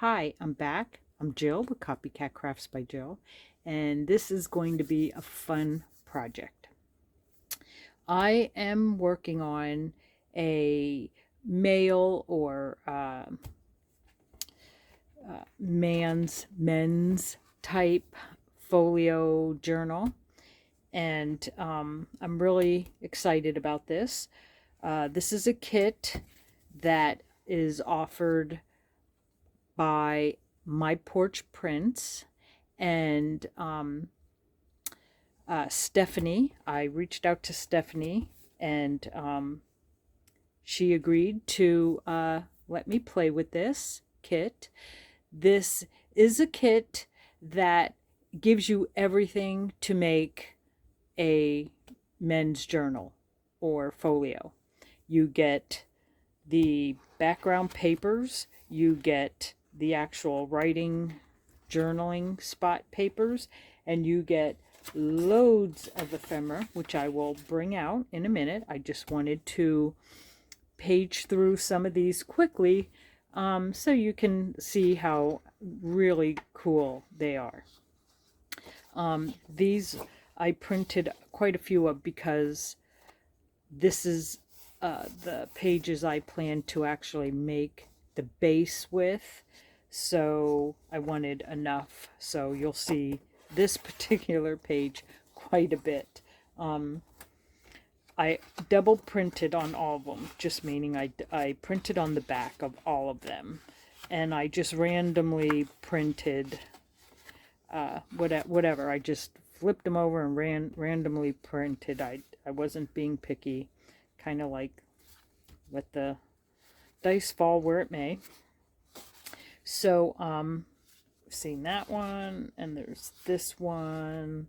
Hi, I'm back. I'm Jill with Copycat Crafts by Jill, and this is going to be a fun project. I am working on a male or men's type folio journal, and I'm really excited about this. This is a kit that is offered by my Porch prints and Stephanie. I reached out to Stephanie and she agreed to let me play with this kit. This is a kit that gives you everything to make a men's journal or folio. You get the background papers, you get the actual writing journaling spot papers, and you get loads of ephemera, which I will bring out in a minute. I just wanted to page through some of these quickly so you can see how really cool they are. These I printed quite a few of because this is the pages I plan to actually make the base with, so I wanted enough, so you'll see this particular page quite a bit. I double printed on all of them, just meaning I printed on the back of all of them, and I just randomly printed whatever. I just flipped them over and randomly printed. I wasn't being picky, kind of like let the dice fall where it may. So seen that one, and there's this one.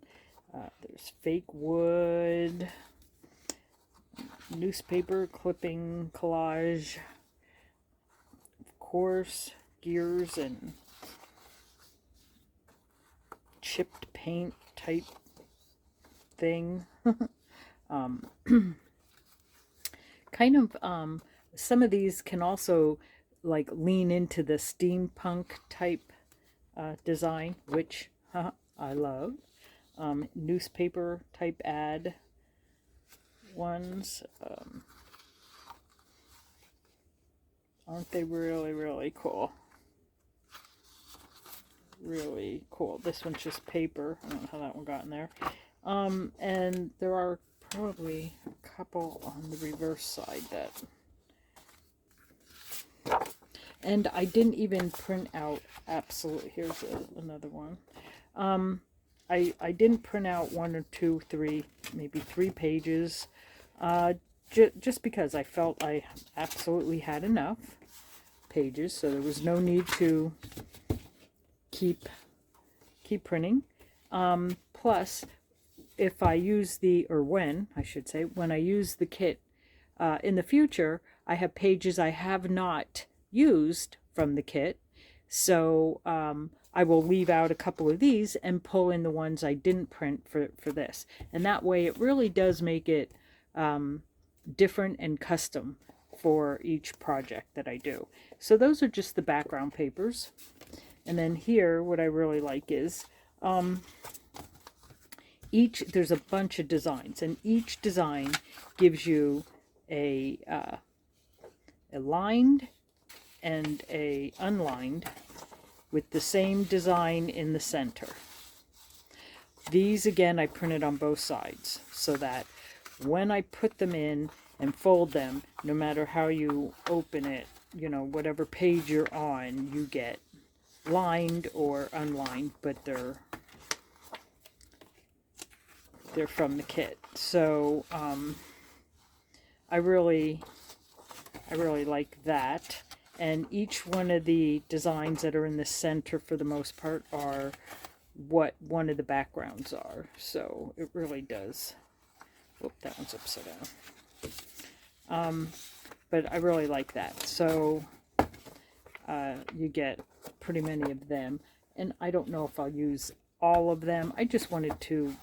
There's fake wood, newspaper clipping collage, of course, gears and chipped paint type thing. Kind of some of these can also like lean into the steampunk type design, which I love. Newspaper type ad ones. Aren't they really cool? Really cool. This one's just paper. I don't know how that one got in there. And there are probably a couple on the reverse side that... And I didn't even print out here's another one. I didn't print out 1 or 2, 3, maybe 3 pages, just because I felt I absolutely had enough pages, so there was no need to keep printing. Plus, if I use when I use the kit in the future, I have pages I have not used from the kit, so I will leave out a couple of these and pull in the ones I didn't print for this, and that way it really does make it different and custom for each project that I do. So those are just the background papers. And then here, what I really like is there's a bunch of designs, and each design gives you a lined and a unlined with the same design in the center. These again I printed on both sides so that when I put them in and fold them, no matter how you open it, whatever page you're on, you get lined or unlined, but they're from the kit. So I really like that. And each one of the designs that are in the center, for the most part, are what one of the backgrounds are. So it really does. Whoop, that one's upside down. But I really like that. So you get pretty many of them. And I don't know if I'll use all of them. I just wanted to...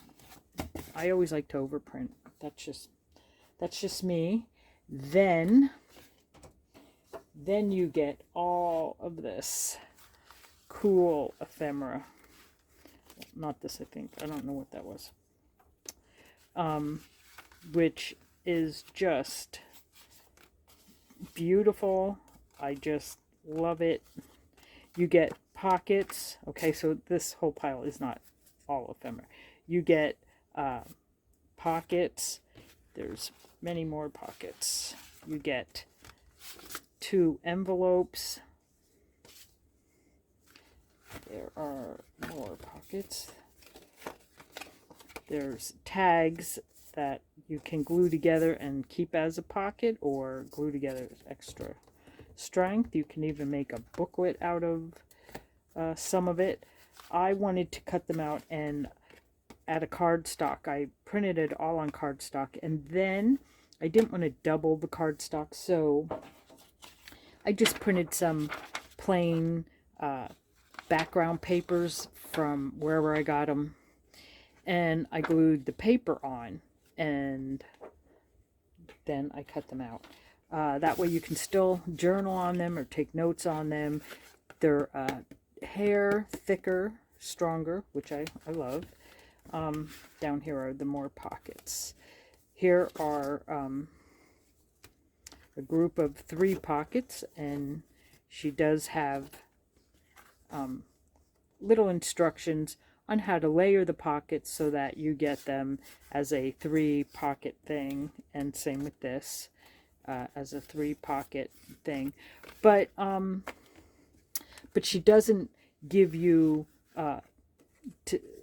I always like to overprint. That's just me. Then you get all of this. cool ephemera. Not this, I think. I don't know what that was. Which is just beautiful. I just love it. You get pockets. Okay, so this whole pile is not all ephemera. You get pockets. There's many more pockets. You get 2 envelopes. There are more pockets. There's tags that you can glue together and keep as a pocket, or glue together with extra strength. You can even make a booklet out of some of it. I wanted to cut them out and add a cardstock. I printed it all on cardstock, and then I didn't want to double the cardstock, so I just printed some plain background papers from wherever I got them, and I glued the paper on, and then I cut them out. That way you can still journal on them or take notes on them. They're hair, thicker, stronger, which I love. Down here are the more pockets. Here are a group of 3 pockets, and she does have little instructions on how to layer the pockets so that you get them as a 3-pocket thing, and same with this, as a 3-pocket thing. But she doesn't give you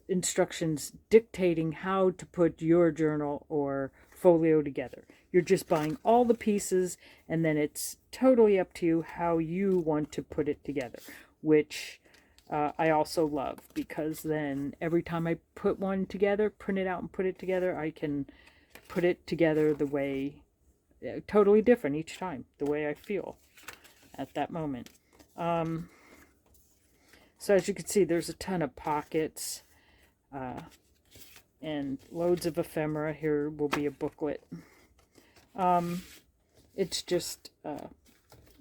instructions dictating how to put your journal or folio together. You're just buying all the pieces, and then it's totally up to you how you want to put it together, which I also love, because then every time I put one together, print it out and put it together, I can put it together the way, totally different each time, the way I feel at that moment. So as you can see, there's a ton of pockets and loads of ephemera. Here will be a booklet. It's just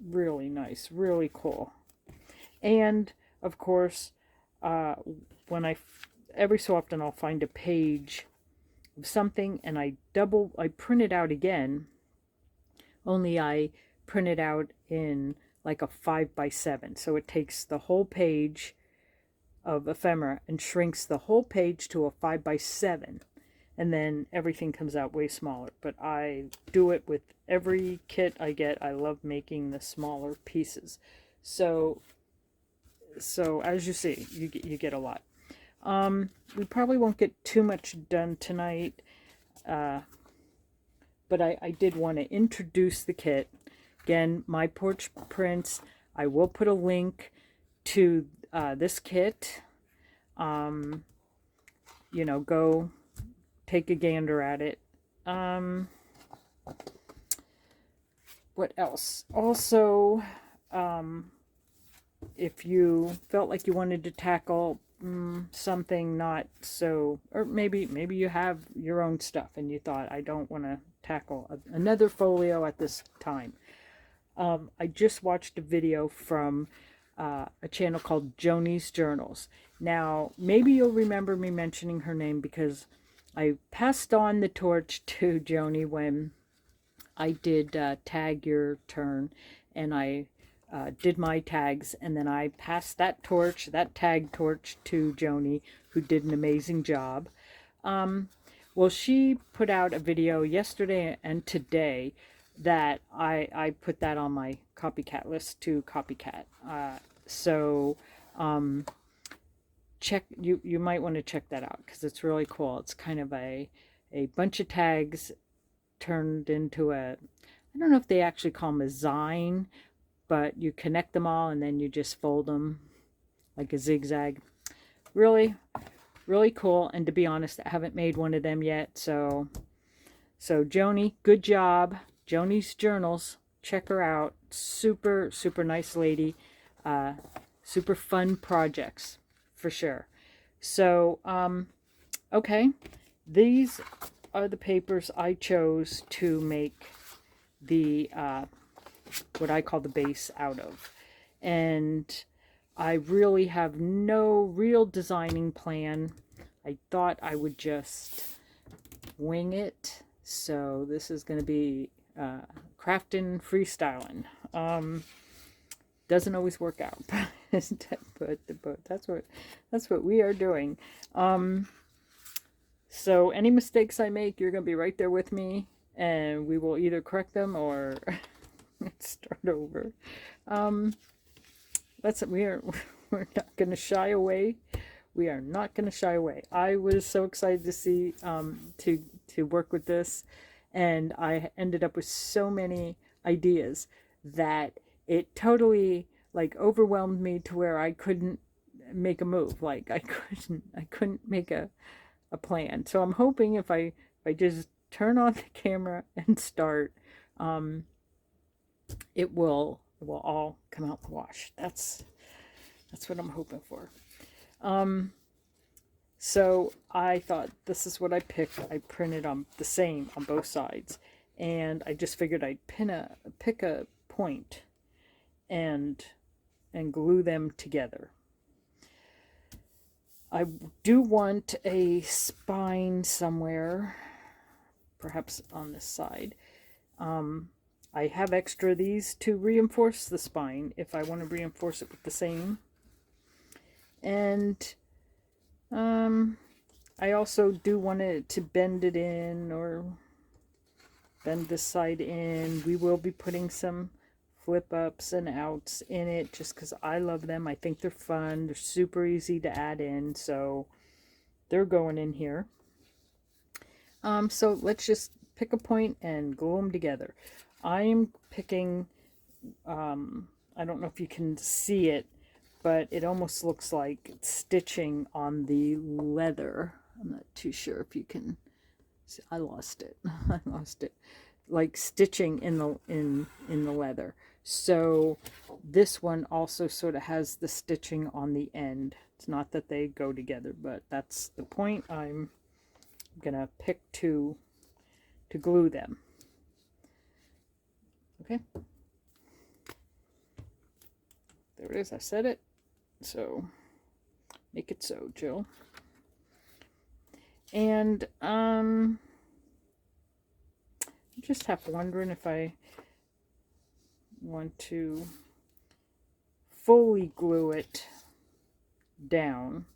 really nice, really cool. And of course, when every so often I'll find a page of something, and I print it out again, only I print it out in like a 5x7. So it takes the whole page of ephemera and shrinks the whole page to a 5x7, and then everything comes out way smaller. But I do it with every kit I get. I love making the smaller pieces. So as you see, you get a lot. We probably won't get too much done tonight, but I did want to introduce the kit. Again, My Porch Prints. I will put a link to this kit. You know, go take a gander at it. What else? Also, if you felt like you wanted to tackle something not so, or maybe you have your own stuff and you thought, I don't want to tackle another folio at this time. I just watched a video from a channel called joanies. Now, maybe you'll remember me mentioning her name, because I passed on the torch to Joni when I did Tag Your Turn, and I did my tags, and then I passed that tag torch to Joni, who did an amazing job. Well, she put out a video yesterday and today that I put that on my copycat list to copycat. So you might want to check that out, because it's really cool. It's kind of a bunch of tags turned into I don't know if they actually call them a zine, but you connect them all and then you just fold them like a zigzag. Really, really cool. And to be honest, I haven't made one of them yet. So Joni, good job. Joni's Journals, check her out. Super, super nice lady. Super fun projects, for sure. So, okay. These are the papers I chose to make the what I call the base out of. And I really have no real designing plan. I thought I would just wing it. So this is going to be crafting, freestyling. Doesn't always work out, but that's what we are doing. So any mistakes I make, you're going to be right there with me, and we will either correct them or start over. We're not going to shy away. We are not going to shy away. I was so excited to see to work with this, and I ended up with so many ideas that it totally like overwhelmed me to where I couldn't make a move. Like I couldn't make a plan. So I'm hoping if I just turn on the camera and start, it will all come out in the wash. That's what I'm hoping for. So I thought this is what I picked. I printed on the same on both sides, and I just figured I'd pick a point and glue them together. I do want a spine somewhere, perhaps on this side. I have extra of these to reinforce the spine if I want to reinforce it with the same. And I also do want it to bend it in, or bend this side in. We will be putting some flip ups and outs in it just because I love them. I think they're fun. They're super easy to add in, so they're going in here. So let's just pick a point and glue them together. I'm picking, I don't know if you can see it, but it almost looks like stitching on the leather. I'm not too sure if you can see. I lost it. I lost it. Like stitching in the leather. So this one also sort of has the stitching on the end. It's not that they go together, but that's the point. I'm gonna pick to glue them. Okay. There it is. I said it. So make it so, Jill. And I'm just half wondering if I want to fully glue it down.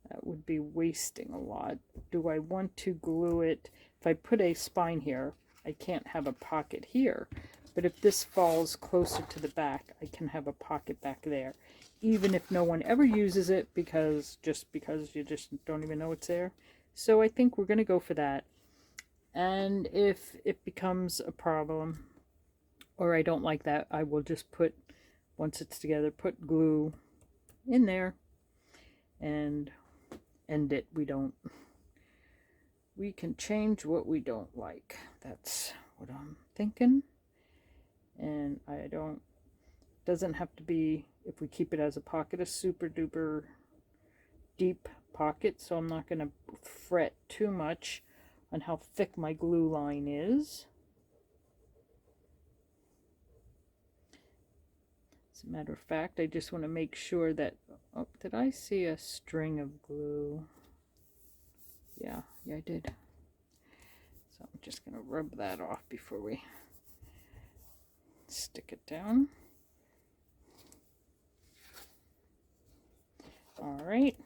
That would be wasting a lot. Do I want to glue it? If I put a spine here, I can't have a pocket here. But if this falls closer to the back, I can have a pocket back there. Even if no one ever uses it, because you just don't even know it's there. So I think we're going to go for that. And if it becomes a problem, or I don't like that, I will just put, once it's together, put glue in there and end it. We can change what we don't like. That's what I'm thinking. And doesn't have to be, if we keep it as a pocket, a super duper deep pocket. So I'm not going to fret too much on how thick my glue line is. As a matter of fact, I just want to make sure that, oh, did I see a string of glue? Yeah, I did. So I'm just going to rub that off before we stick it down. All right.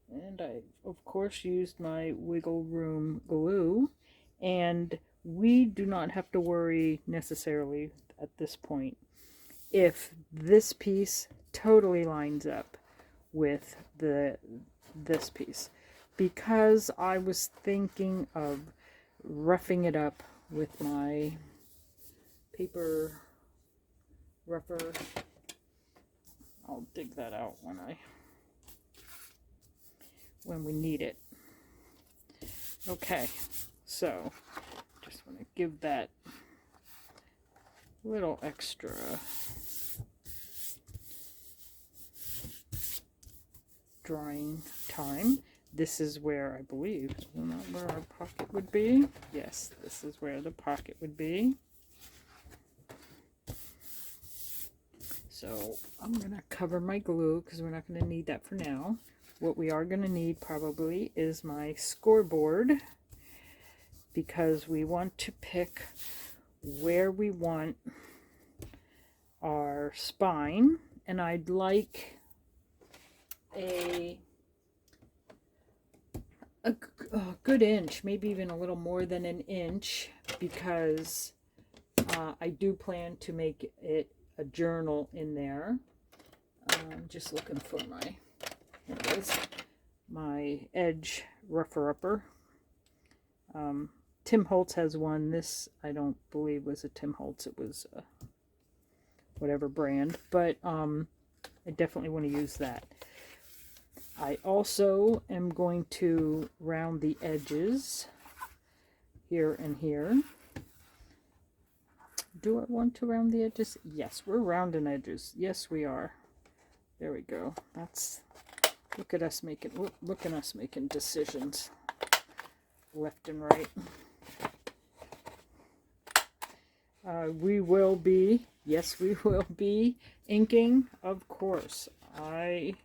And I, of course, used my wiggle room glue. And we do not have to worry necessarily at this point if this piece totally lines up with this piece, because I was thinking of roughing it up with my paper rougher. I'll dig that out when we need it. Okay, so just want to give that little extra drawing time. This is where I believe, isn't that where our pocket would be? Yes, this is where the pocket would be. So I'm going to cover my glue because we're not going to need that for now. What we are going to need probably is my scoreboard, because we want to pick where we want our spine, and I'd like a good inch, maybe even a little more than an inch, because I do plan to make it a journal in there. I'm just looking for my, here it is, my edge rougher-upper. Tim Holtz has one. This I don't believe was a Tim Holtz. It was whatever brand, but I definitely want to use that. I also am going to round the edges here and here. Do I want to round the edges? Yes, we're rounding edges. Yes, we are. There we go. That's, look at us making decisions left and right. We will be, yes, we will be inking, of course. I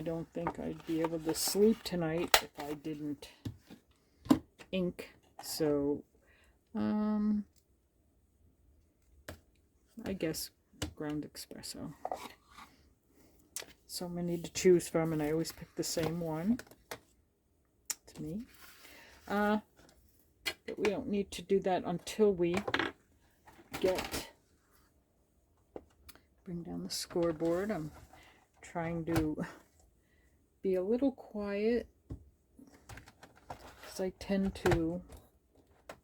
don't think I'd be able to sleep tonight if I didn't ink. So, I guess ground espresso. So many to choose from, and I always pick the same one. To me. But we don't need to do that until we bring down the scoreboard. I'm trying to be a little quiet because I tend to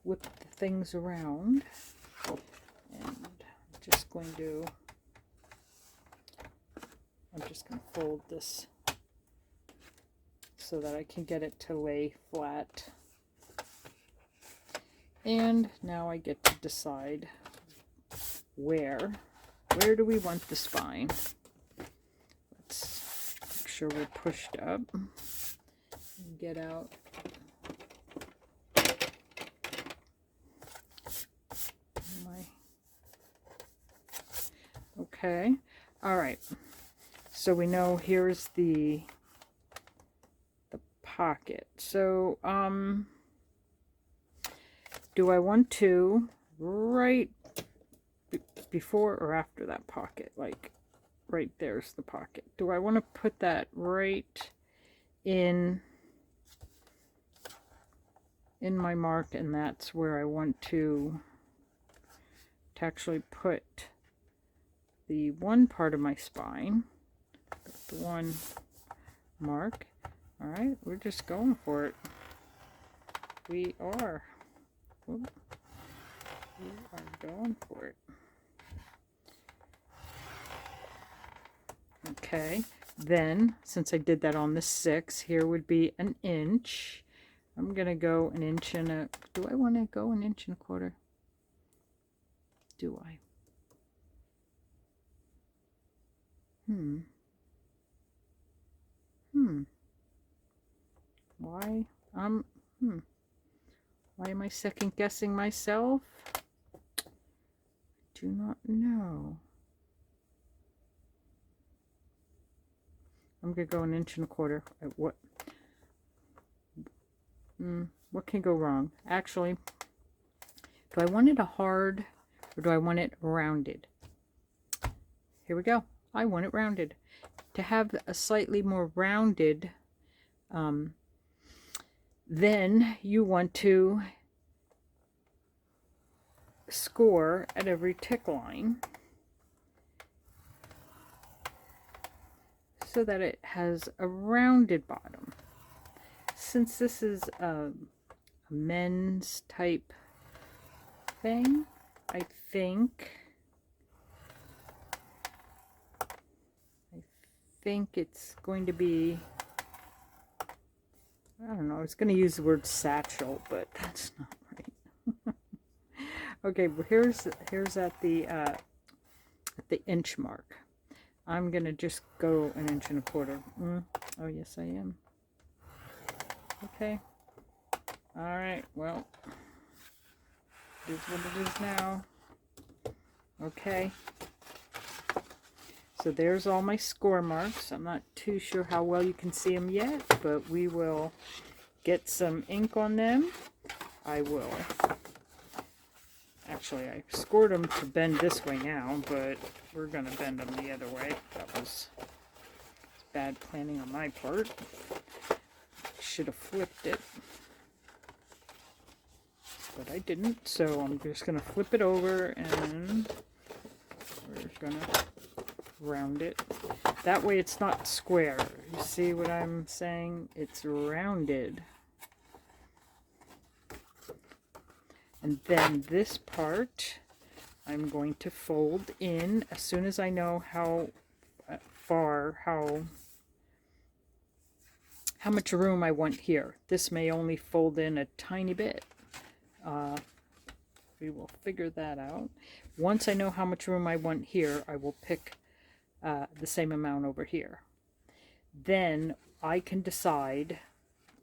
whip the things around, and I'm just going to fold this so that I can get it to lay flat. And now I get to decide where do we want the spine. Let's make sure we're pushed up and get out my, okay, all right, so we know here's the pocket. So do I want to right before or after that pocket? Like right there's the pocket. Do I want to put that right in my mark, and that's where I want to actually put the one part of my spine, the one mark. All right, we're just going for it. We are going for it. Okay, then since I did that on the 6, here would be an inch. I'm gonna go an inch and a, do I want to go an inch and a quarter? Do I? Why? Why am I second guessing myself? Do not know. I'm gonna go an inch and a quarter. What? What can go wrong? Actually, do I want it a hard or do I want it rounded? Here we go. I want it rounded. To have a slightly more rounded, then you want to score at every tick line so that it has a rounded bottom. Since this is a men's type thing, I think it's going to be, I don't know, I was going to use the word satchel, but that's not right. Okay, well here's at the inch mark. I'm going to just go an inch and a quarter. Oh yes I am. Okay. All right, well, it is what it is now. Okay. So there's all my score marks. I'm not too sure how well you can see them yet, but we will get some ink on them. I will. Actually, I scored them to bend this way now, but we're going to bend them the other way. That was bad planning on my part. Should have flipped it. But I didn't, so I'm just going to flip it over and we're going to round it. That way it's not square. You see what I'm saying? It's rounded. And then this part I'm going to fold in as soon as I know how much room I want here. This may only fold in a tiny bit. We will figure that out. Once I know how much room I want here, I will pick the same amount over here. Then I can decide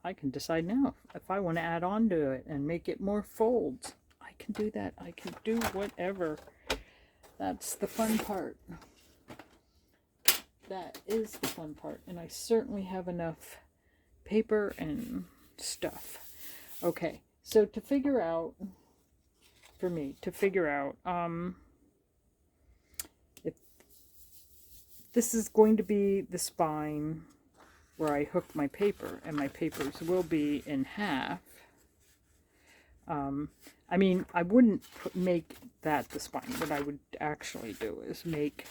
now if I want to add on to it and make it more folds. I can do that. I can do whatever. That's the fun part. That is the fun part. And I certainly have enough paper and stuff. Okay, so to figure out, if this is going to be the spine where I hook my paper, and my papers will be in half. I mean, I wouldn't make that the spine. What I would actually do is make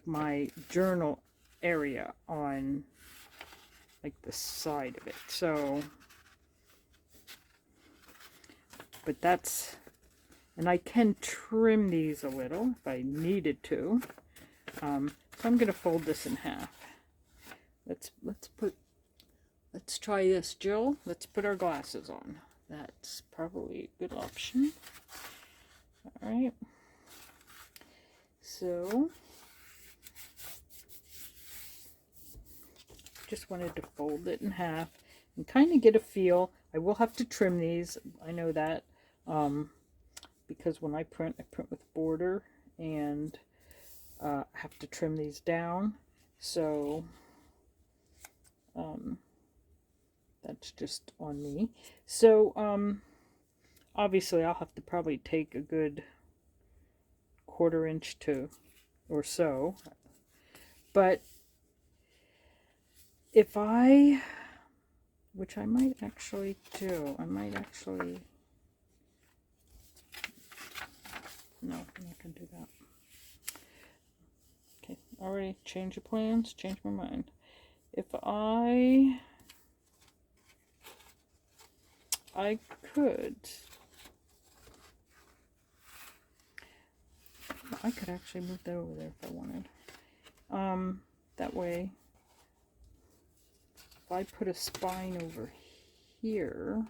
my journal area on like the side of it. So, but that's, and I can trim these a little if I needed to. So I'm going to fold this in half. Let's try this, Jill. Let's put our glasses on. That's probably a good option. All right. So, just wanted to fold it in half and kind of get a feel. I will have to trim these. I know that because when I print with border, and I have to trim these down. So that's just on me. So obviously I'll have to probably take a good 1/4 inch or so. But if which I might actually do, no, I'm not going to do that. Okay, already change your plans, change my mind. If I could actually move that over there if I wanted. That way, if I put a spine over here,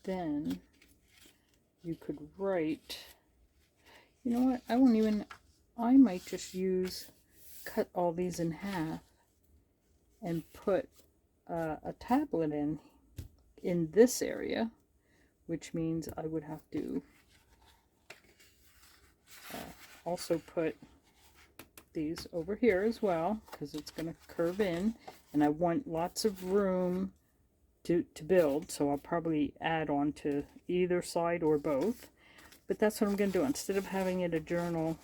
then you could write, you know what, I might just cut all these in half and put a tablet in this area, which means I would have to also put these over here as well, because it's going to curve in, and I want lots of room to build, so I'll probably add on to either side or both. But that's what I'm going to do. Instead of having it a journal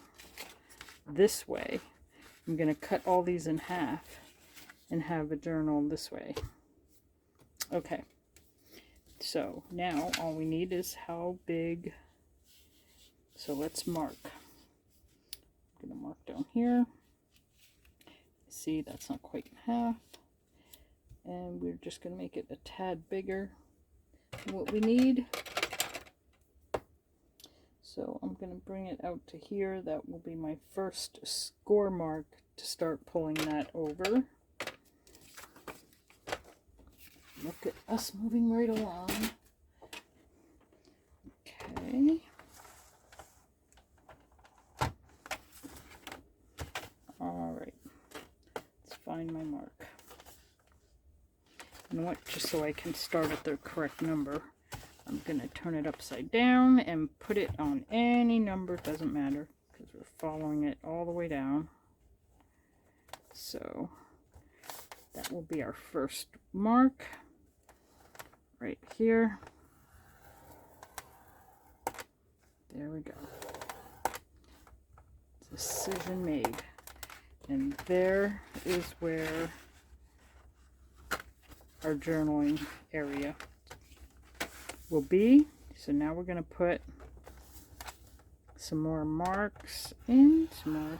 this way, I'm going to cut all these in half and have a journal this way. Okay, so now all we need is how big. So let's mark. I'm going to mark down here. See, that's not quite in half. And we're just going to make it a tad bigger than what we need. So I'm going to bring it out to here. That will be my first score mark to start pulling that over. Look at us moving right along. Okay. All right. Let's find my mark. You know what? Just so I can start at the correct number, I'm going to turn it upside down and put it on any number. It doesn't matter because we're following it all the way down. So that will be our first mark right here. There we go. Decision made. And there is where our journaling area will be. So now we're going to put some more marks in, some more.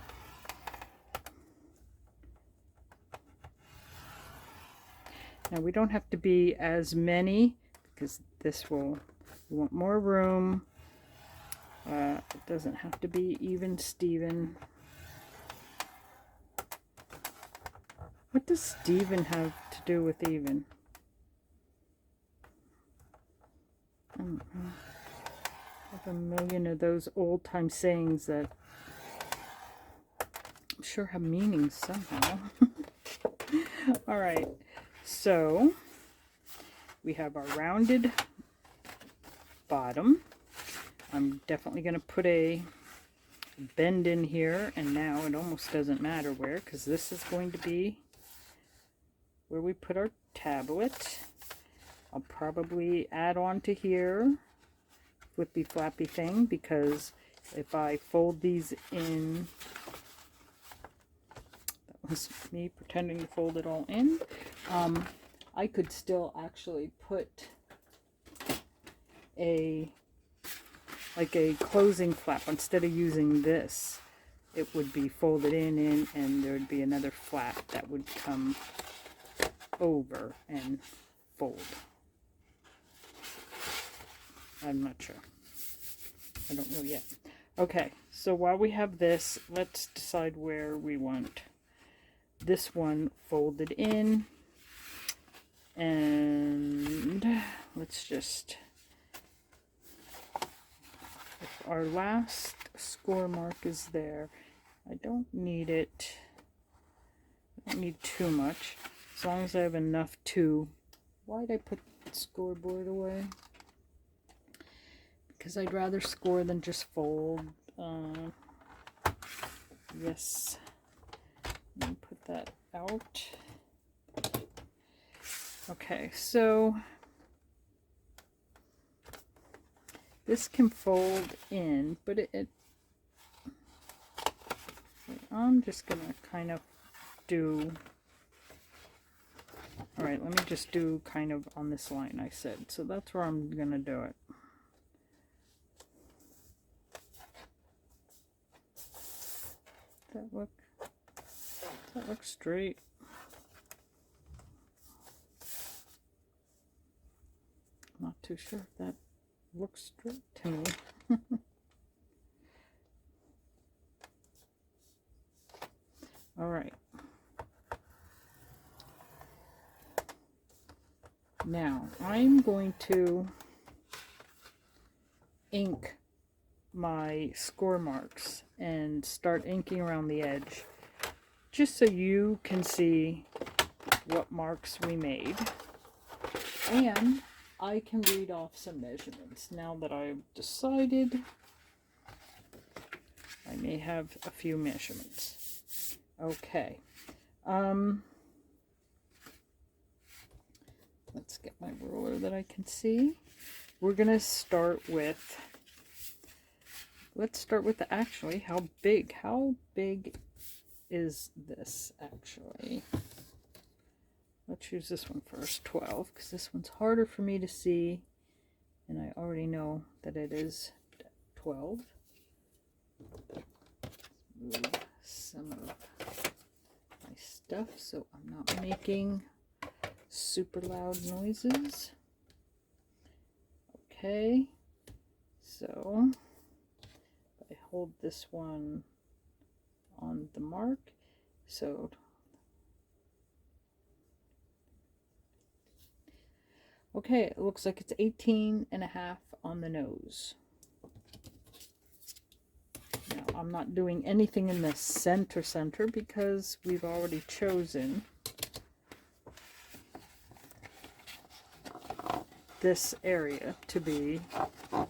Now we don't have to be as many because this will, we want more room. It doesn't have to be even Steven. What does Steven have to do with even? I don't know. I have a million of those old time sayings that I'm sure have meanings somehow. Alright, so we have our rounded bottom. I'm definitely going to put a bend in here, and now it almost doesn't matter where, because this is going to be where we put our tablet. I'll probably add on to here, flippy flappy thing, because if I fold these in, that was me pretending to fold it all in, I could still actually put like a closing flap. Instead of using this, it would be folded in, and there would be another flap that would come over and fold. I'm not sure. I don't know yet. Okay, so while we have this, let's decide where we want this one folded in. And let's just, if our last score mark is there, I don't need it. I don't need too much. As long as I have enough to, why'd I put the scoreboard away? Because I'd rather score than just fold. Yes. Let me put that out. Okay, so this can fold in, but I'm just gonna kind of do, all right, let me just do kind of on this line I said. So that's where I'm gonna do it. Does that look straight? Not too sure if that looks straight to me. All right. Now I'm going to ink my score marks and start inking around the edge, just so you can see what marks we made, and I can read off some measurements. Now that I've decided, I may have a few measurements. Okay. Let's get my ruler that I can see. We're gonna start with, let's start with actually how big is this actually? Let's use this one first, 12, because this one's harder for me to see, and I already know that it is 12. Let's move some of my stuff so I'm not making super loud noises. Okay, so I hold this one on the mark, so okay, it looks like it's 18.5 on the nose. Now, I'm not doing anything in the center because we've already chosen this area to be, let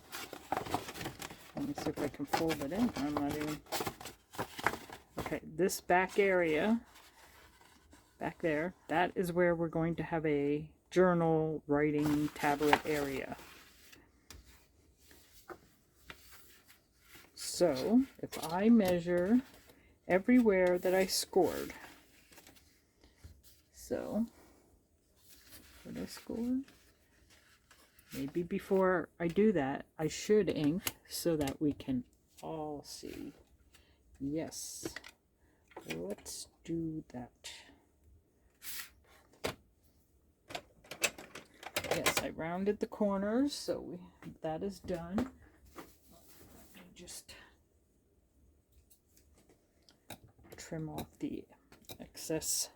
me see if I can fold it in. I'm not even, okay, this back area, back there, that is where we're going to have a journal writing tablet area. So if I measure everywhere that I scored, so what did I score? Maybe before I do that, I should ink so that we can all see. Yes, let's do that. Yes, I rounded the corners, so that is done. Let me just trim off the excess.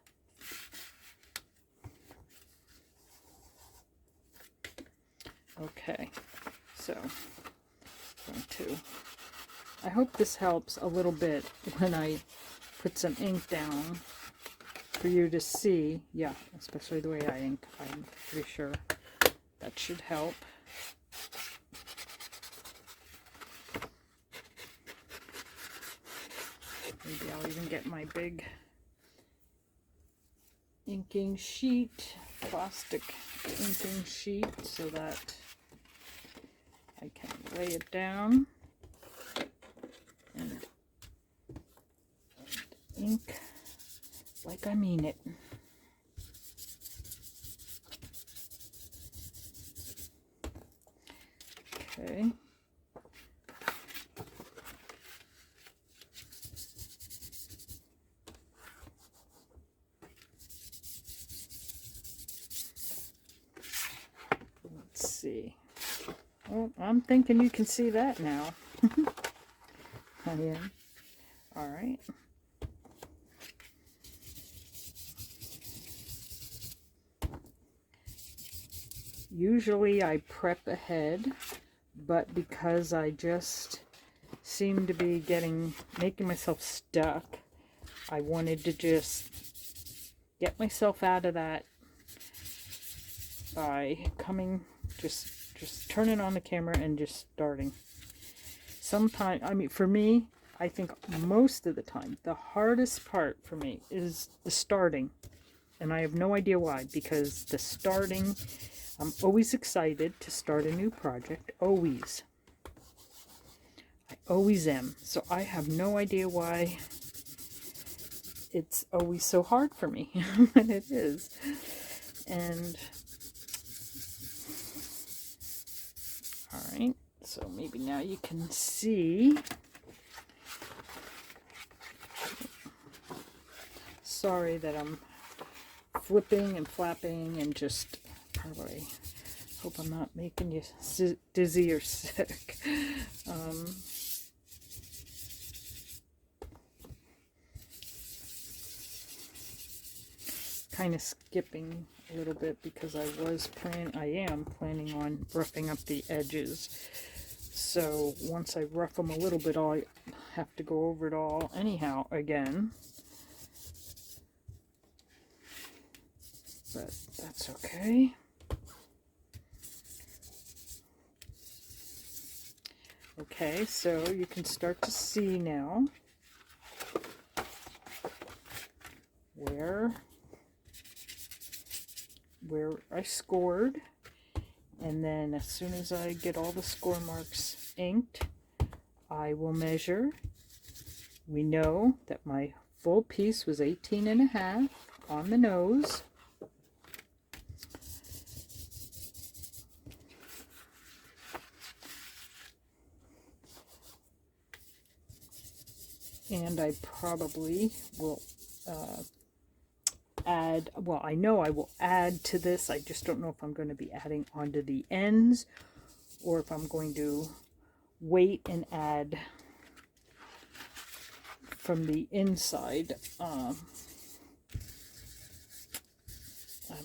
Okay, so I hope this helps a little bit when I put some ink down for you to see. Yeah, especially the way I ink. I'm pretty sure that should help. Maybe I'll even get my big inking sheet, plastic inking sheet, so that I can lay it down and ink like I mean it. Okay. Let's see. Well, I'm thinking you can see that now. I am. All right. Usually I prep ahead, but because I just seem to be making myself stuck, I wanted to just get myself out of that by just turning on the camera and just starting. Sometimes, I mean, for me, I think most of the time, the hardest part for me is the starting. And I have no idea why, because the starting, I'm always excited to start a new project, always. I always am. So I have no idea why it's always so hard for me, and it is. And all right, so maybe now you can see. Sorry that I'm flipping and flapping and just probably hope I'm not making you dizzy or sick. Kind of skipping a little bit because I am planning on roughing up the edges. So once I rough them a little bit, I'll have to go over it all anyhow again. But that's okay. Okay, so you can start to see now where I scored, and then as soon as I get all the score marks inked, I will measure. We know that my full piece was 18.5 on the nose. And I probably will add, well, I know I will add to this. I just don't know if I'm going to be adding onto the ends or if I'm going to wait and add from the inside. I'm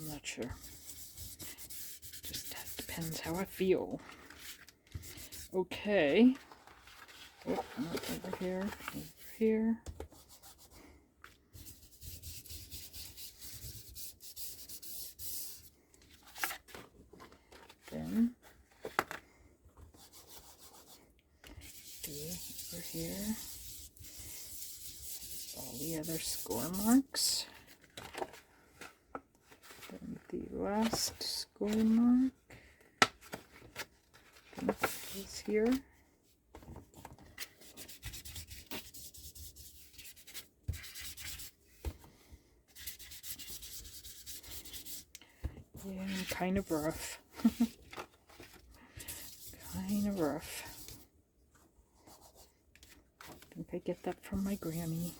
not sure. Just depends how I feel. Okay. Oh, over here, over here. Then over here, all the other score marks. Then the last score mark is here. Yeah, kind of rough. Kind of rough. I think I get that from my Grammy.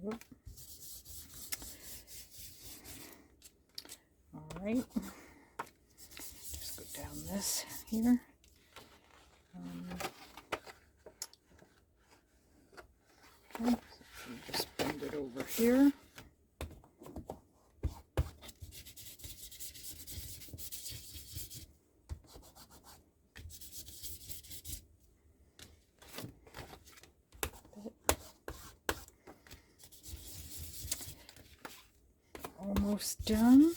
Whoop. All right. Just go down this here. Okay, so just bend it over here. Almost done.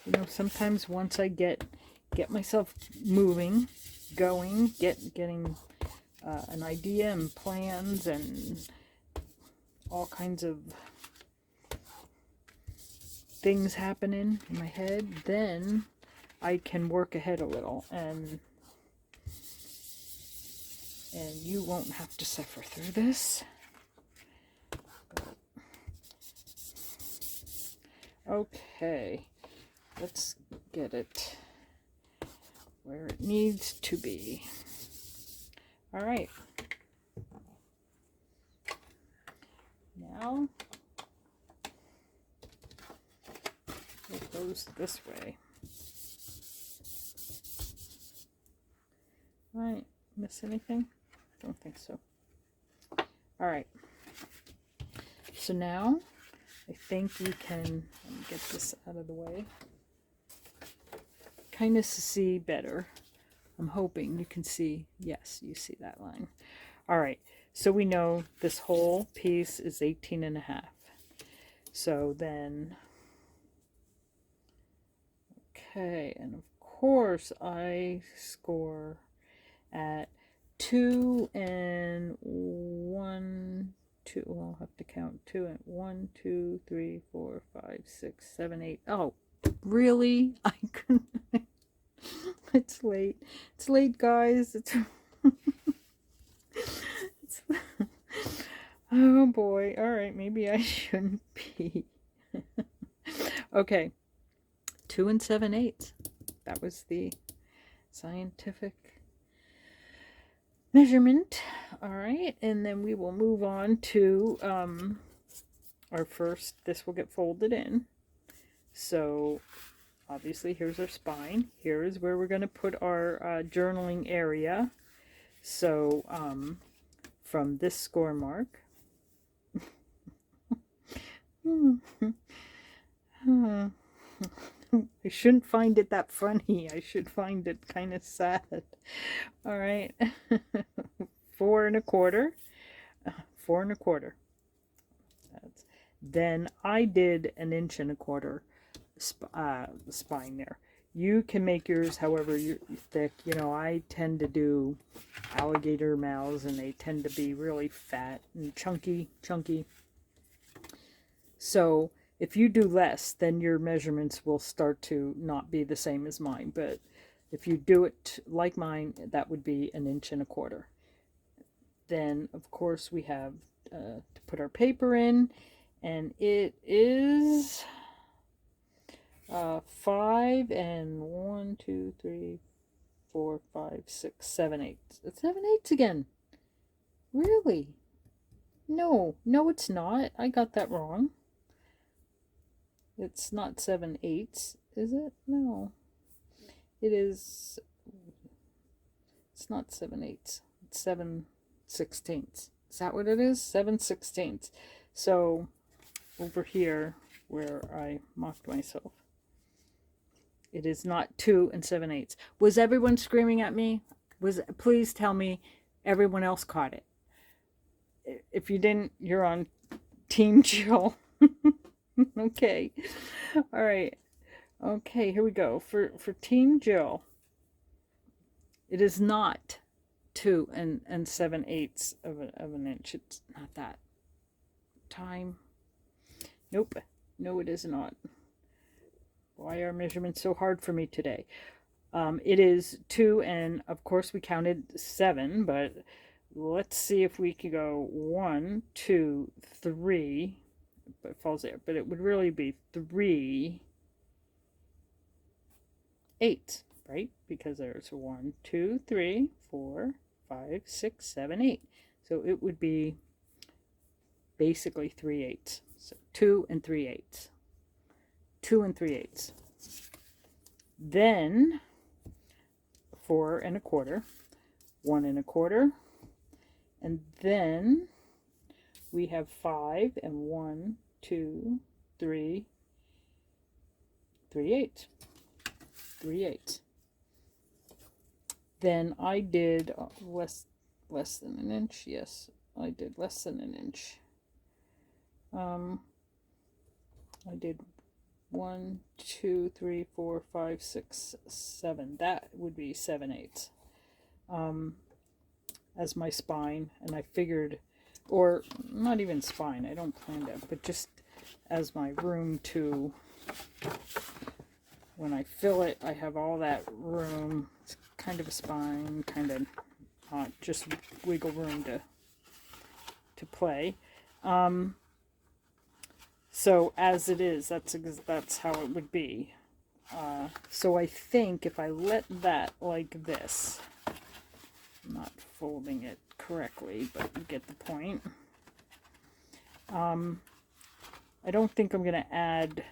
You know, sometimes once I get myself moving, going, getting an idea and plans and all kinds of things happening in my head, then I can work ahead a little, and you won't have to suffer through this. Okay, let's get it where it needs to be. All right. Now it goes this way. All right, miss anything? I don't think so. All right. So now I think you can, let me get this out of the way, kind of see better. I'm hoping you can see, yes, you see that line. All right, so we know this whole piece is 18.5. So then, okay, and of course I score at 2 and 1, 2, well, I'll have to count 2 and 1, 2, 3, 4, 5, 6, 7, 8. Oh, really? I couldn't. It's late. It's late, guys. It's oh boy. All right, maybe I shouldn't be. Okay. 2 and 7/8. That was the scientific measurement. All right, and then we will move on to our first. This will get folded in. So obviously here's our spine. Here is where we're going to put our journaling area. So from this score mark, I shouldn't find it that funny. I should find it kind of sad. All right. 4 1/4. 4 1/4. Then I did 1 1/4 spine there. You can make yours however thick. You know, I tend to do alligator mouths, and they tend to be really fat and chunky. So if you do less, then your measurements will start to not be the same as mine. But if you do it like mine, that would be 1 1/4. Then, of course, we have to put our paper in, and it is 5 and 1, 2, 3, 4, 5, 6, 7, 8. It's 7/8 again. Really? No, it's not. I got that wrong. It's not 7/8, is it? No. It is. It's not 7/8. It's 7/16. Is that what it is? 7/16. So over here where I mocked myself, it is not 2 and 7/8. Was everyone screaming at me? Please tell me everyone else caught it. If you didn't, you're on Team Jill. Okay. All right. Okay, here we go. For Team Jill, it is not 2 7/8 of an inch. It's not that. Time. Nope. No, it is not. Why are measurements so hard for me today? It is 2, and of course we counted 7, but let's see if we can go 1, 2, 3. But it falls there, but it would really be 3 8, right? Because there's 1, 2, 3, 4, 5, 6, 7, 8. So it would be basically 3/8. So 2 3/8. 2 3/8. Then 4 1/4, 1 1/4, and then we have 5 and 1, 2, 3, 3/8. 3/8. Then I did less than an inch. Yes, I did less than an inch. I did 1, 2, 3, 4, 5, 6, 7. That would be 7/8 as my spine, and I figured, or not even spine, I don't plan to, but just as my room to, when I fill it, I have all that room. It's kind of a spine, kind of not just wiggle room to play. So as it is, that's how it would be. So I think if I let that like this, I'm not folding it correctly, but you get the point. I don't think I'm going to add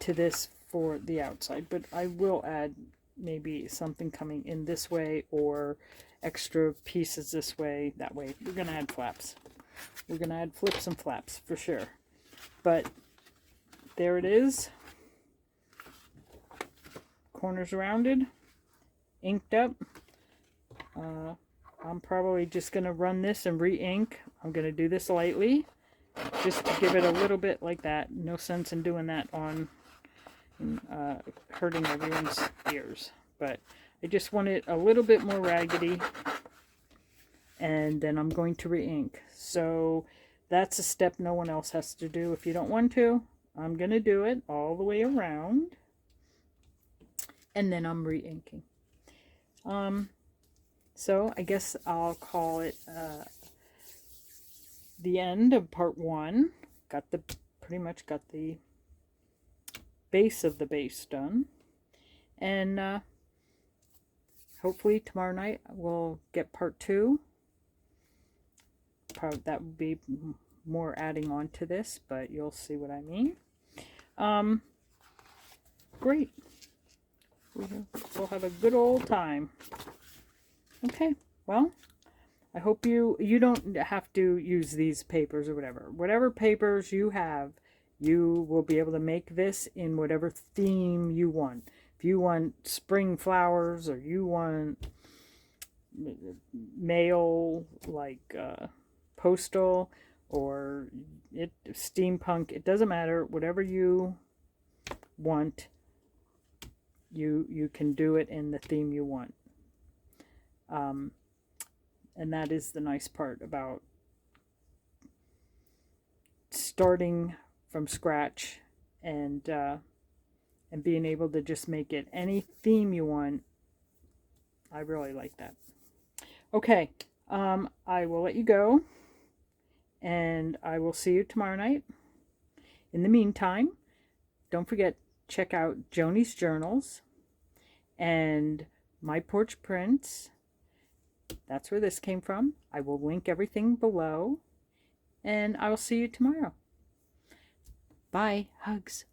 to this for the outside, but I will add maybe something coming in this way or extra pieces this way, that way. We're going to add flaps. We're going to add flips and flaps for sure. But there it is. Corners rounded, inked up. I'm probably just going to run this and re-ink. I'm going to do this lightly, just to give it a little bit like that. No sense in doing that on hurting everyone's ears. But I just want it a little bit more raggedy. And then I'm going to re-ink. So that's a step no one else has to do. If you don't want to, I'm going to do it all the way around. And then I'm re-inking. So I guess I'll call it the end of part 1. Pretty much got the base of the base done. And hopefully tomorrow night we'll get part 2. Probably that would be more adding on to this, but you'll see what I mean. Great. We'll have a good old time. Okay, well, I hope you don't have to use these papers or whatever. Whatever papers you have, you will be able to make this in whatever theme you want. If you want spring flowers, or you want mail, like postal, or steampunk, it doesn't matter. Whatever you want, you can do it in the theme you want. And that is the nice part about starting from scratch and being able to just make it any theme you want. I really like that. Okay, I will let you go, and I will see you tomorrow night. In the meantime, don't forget, check out Joni's journals and my Porch prints. That's where this came from. I will link everything below, and I will see you tomorrow. Bye. Hugs.